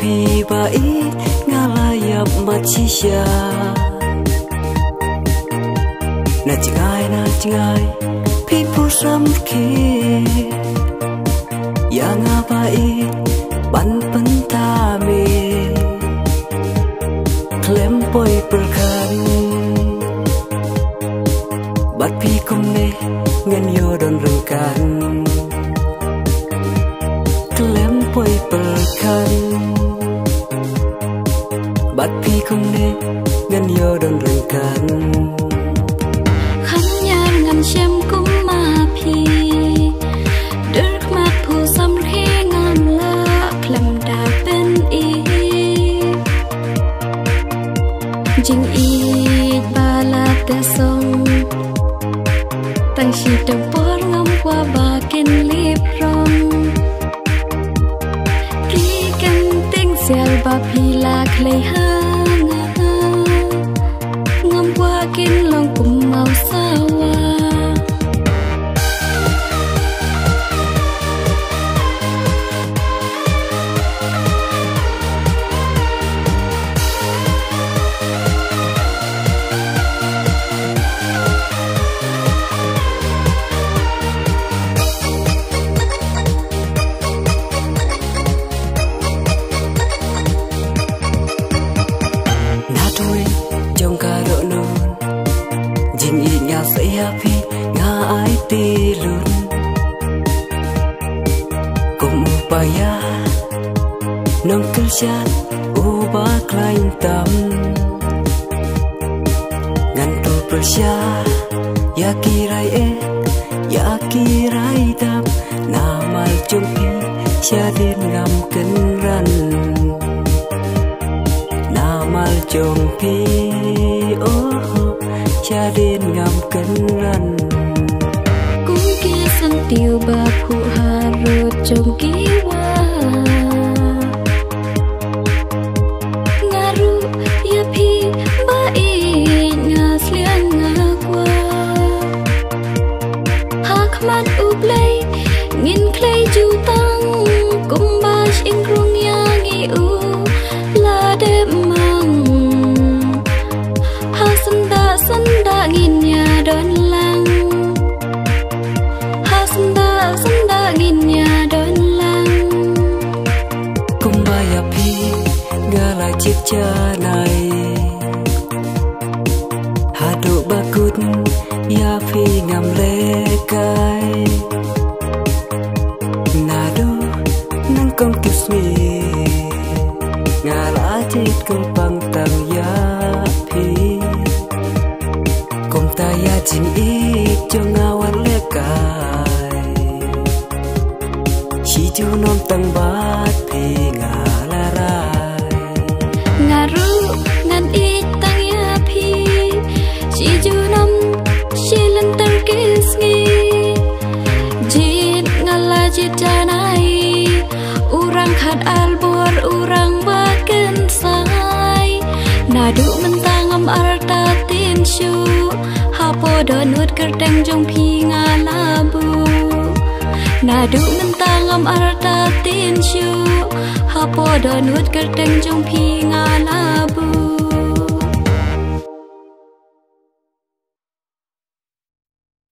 pi bait ngalayap machisya na cingay pi pusam ki yang ngapai ban pentame klempoi perkan bat pi kumne ngan yodon rengkan klempoi perkan bat pi kumne ngan yodon rengkan khanyar ngan shem kum ma pi derk mat pu sam re ngam la klem da pen i jing i bala te song tang shi te por ngam kwa ba ken lip rong ki ken ting sel ba pi la klei ha ngam kwa ken long kum mau sawa trong ca độ non jing i nya say happy nga ai ti lun kum upaya nong kelchat uba klain tam ngan tu persya yakirai tam namal jumpi syadin ngam kenran namal jompi oh syadin ngam kenran kum kia san tiu ba phu harut jomki wa ngaru ya pi ba i ngas liang ngakwa hakmat ublay ngin klay jutang kum bash ingrung yang i u la de senda nginnya don lang ha senda nginnya don lang kumbaya pi gala chip chanai hadu bakut ya pi ngam lekai nadu nang kong kismi ngala chit kumpang tang ya pi taya jing i cho ngawan lekai si ju nom tang bat pi ngalarai ngaru ngan i tang ya pi si ju nom shilan tar kisngi jit ngala jit janai urang khat albor urang baken sai nadu mentangam arta tin shu hapo donut kerteng jong pi ngalabu nadu mentangam arta tin shu hapo donut kerteng jong pi ngalabu